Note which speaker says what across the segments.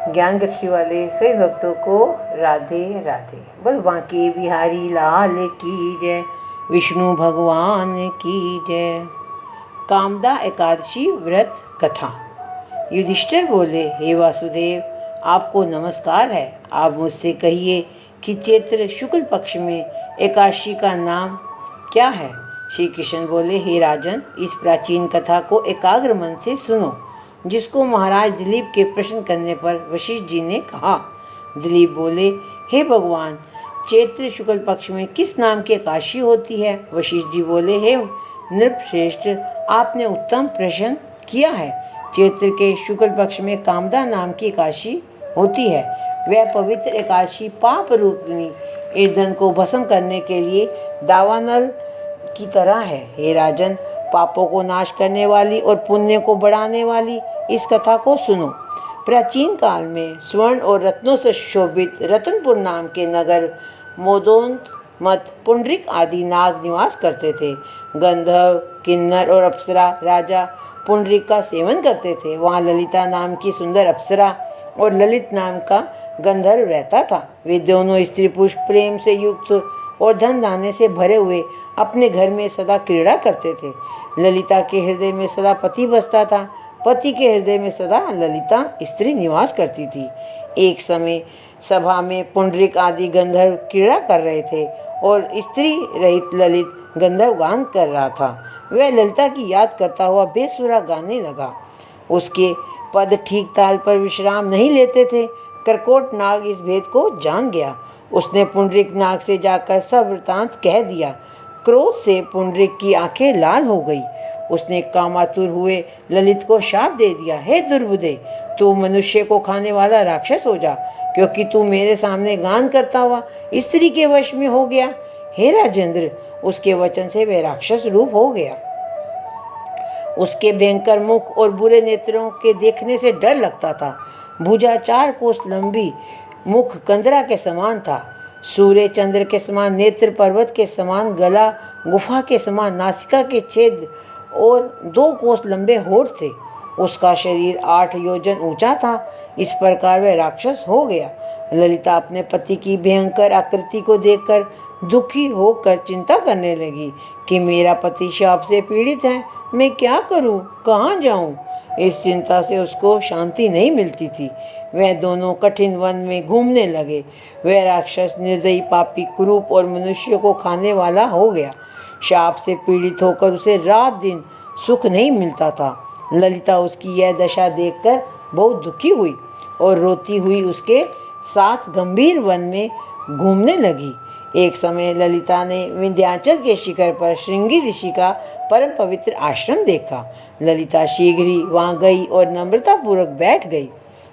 Speaker 1: ज्ञान गठरी वाले सभी भक्तों को राधे राधे। बोल बांके बिहारी लाल की जय, विष्णु भगवान की जय। कामदा एकादशी व्रत कथा। युधिष्ठिर बोले, हे वासुदेव, आपको नमस्कार है। आप मुझसे कहिए कि चैत्र शुक्ल पक्ष में एकादशी का नाम क्या है। श्री कृष्ण बोले, हे राजन, इस प्राचीन कथा को एकाग्र मन से सुनो, जिसको महाराज दिलीप के प्रश्न करने पर वशिष्ठ जी ने कहा। दिलीप बोले, हे भगवान, चैत्र शुक्ल पक्ष में किस नाम की एकादशी होती है। वशिष्ठ जी बोले, हे नृपश्रेष्ठ, आपने उत्तम प्रश्न किया है। चैत्र के शुक्ल पक्ष में कामदा नाम की एकादशी होती है। वह पवित्र एकादशी पाप रूपिणी ईंधन को भस्म करने के लिए दावानल की तरह है। हे राजन, पापों को नाश करने वाली और पुण्य को बढ़ाने वाली इस कथा को सुनो। प्राचीन काल में स्वर्ण और रत्नों से शोभित रतनपुर नाम के नगर मोदोन्मत्त पुंडरीक आदि नाग निवास करते थे। गंधर्व, किन्नर और अप्सरा राजा पुंडरीक का सेवन करते थे। वहाँ ललिता नाम की सुंदर अप्सरा और ललित नाम का गंधर्व रहता था। वे दोनों स्त्री पुरुष प्रेम से युक्त और धन धान्य से भरे हुए अपने घर में सदा क्रीड़ा करते थे। ललिता के हृदय में सदा पति बसता था। पति के हृदय में सदा ललिता स्त्री निवास करती थी। एक समय सभा में पुंडरीक आदि गंधर्व क्रीड़ा कर रहे थे और स्त्री रहित ललित गंधर्व गान कर रहा था। वह ललिता की याद करता हुआ बेसुरा गाने लगा। उसके पद ठीक ताल पर विश्राम नहीं लेते थे। करकोट नाग इस भेद को जान गया। उसने पुंडरीक नाग से जाकर सब वृतांत कह दिया। क्रोध से पुंडरीक की आंखें लाल हो गई। उसने कामातुर हुए ललित को शाप दे दिया, हे दुर्बुद्धे, तू मनुष्य को खाने वाला राक्षस हो जा, क्योंकि तू मेरे सामने गान करता हुआ स्त्री के वश में हो गया। हे राजेंद्र, उसके वचन से वह राक्षस रूप हो गया। उसके भयंकर मुख और बुरे नेत्रों के देखने से डर लगता था। भुजा 4 कोस लंबी, मुख कंदरा के समान था। सूर्य चंद्र के समान नेत्र, पर्वत के समान गला, गुफा के समान नासिका के छेद और 2 कोस लंबे होठ थे। उसका शरीर 8 योजन ऊंचा था। इस प्रकार वह राक्षस हो गया। ललिता अपने पति की भयंकर आकृति को देखकर दुखी होकर चिंता करने लगी कि मेरा पति शाप से पीड़ित है, मैं क्या करूं, कहाँ जाऊं। इस चिंता से उसको शांति नहीं मिलती थी। वह दोनों कठिन वन में घूमने लगे। वह राक्षस निर्दयी, पापी, कुरूप और मनुष्य को खाने वाला हो गया। शाप से पीड़ित होकर उसे रात दिन सुख नहीं मिलता था। ललिता उसकी यह दशा देखकर बहुत दुखी हुई और रोती हुई उसके साथ गंभीर वन में घूमने लगी। एक समय ललिता ने विंध्याचल के शिखर पर श्रृंगी ऋषि का परम पवित्र आश्रम देखा। ललिता शीघ्र ही वहाँ गई और नम्रतापूर्वक बैठ गई।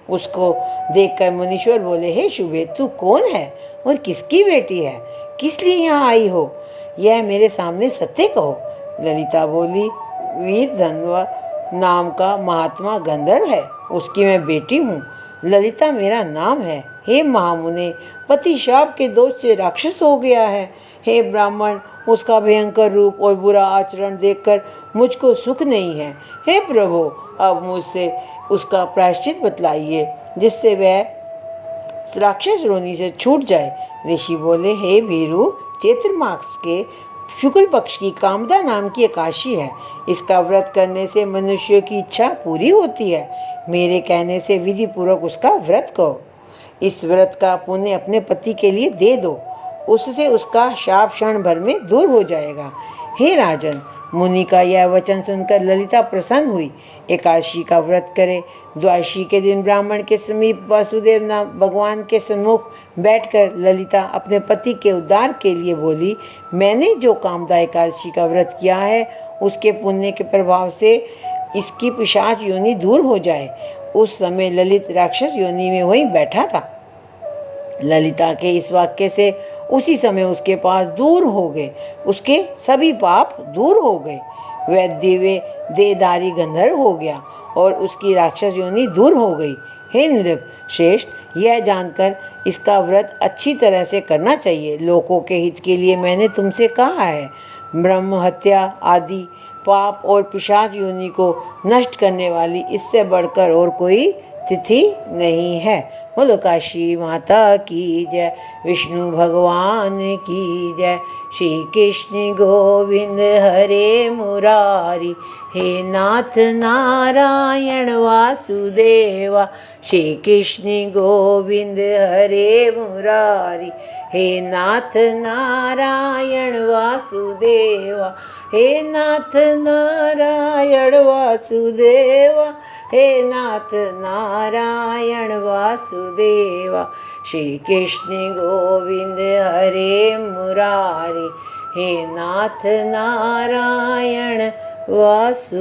Speaker 1: उसको देखकर मुनीश्वर बोले, हे शुभे, तू कौन है और किसकी बेटी है, किस लिए यहाँ आई हो, यह मेरे सामने सत्य कहो। ललिता बोली, वीर धन्वा नाम का महात्मा गंधर्व है, उसकी मैं बेटी हूँ। ललिता मेरा नाम है। हे महामुने, पति शाप के दोष से राक्षस हो गया है। हे ब्राह्मण, उसका भयंकर रूप और बुरा आचरण देखकर मुझको सुख नहीं है। हे प्रभु, अब मुझसे उसका प्रायश्चित बतलाइए, जिससे वह राक्षस रोनी से छूट जाए। ऋषि बोले, हे वीरू, चैत्र मास के शुक्ल पक्ष की कामदा नाम की एकादशी है। इसका व्रत करने से मनुष्य की इच्छा पूरी होती है। मेरे कहने से विधि पूर्वक उसका व्रत करो। इस व्रत का पुण्य अपने पति के लिए दे दो, उससे उसका शाप क्षण भर में दूर हो जाएगा। हे राजन, मुनि का यह वचन सुनकर ललिता प्रसन्न हुई। एकादशी का व्रत करे। द्वादशी के दिन ब्राह्मण के समीप वासुदेव नाम भगवान के सम्मुख बैठकर ललिता अपने पति के उद्धार के लिए बोली, मैंने जो कामदा एकादशी का व्रत किया है, उसके पुण्य के प्रभाव से इसकी पिशाच योनि दूर हो जाए। उस समय ललित राक्षस योनि में वहीं बैठा था। ललिता के इस वाक्य से उसी समय उसके पास दूर हो गए, उसके सभी पाप दूर हो गए। वह दिव्य देहधारी गंधर्व हो गया और उसकी राक्षस योनि दूर हो गई। हे नृप श्रेष्ठ, यह जानकर इसका व्रत अच्छी तरह से करना चाहिए। लोगों के हित के लिए मैंने तुमसे कहा है। ब्रह्म हत्या आदि पाप और पिशाच योनि को नष्ट करने वाली इससे बढ़कर और कोई तिथि नहीं है। बोलो काशी माता की जय, विष्णु भगवान की जय। श्री कृष्ण गोविंद हरे मुरारी, हे नाथ नारायण वासुदेवा। श्री कृष्ण गोविंद हरे मुरारी, हे नाथ नारायण वासुदेवा। हे नाथ नारायण वासुदेवा, हे नाथ नारायण वासुदेवा। श्री कृष्ण गोविंद हरे मुरारी, हे नाथ नारायण वासुदेवा।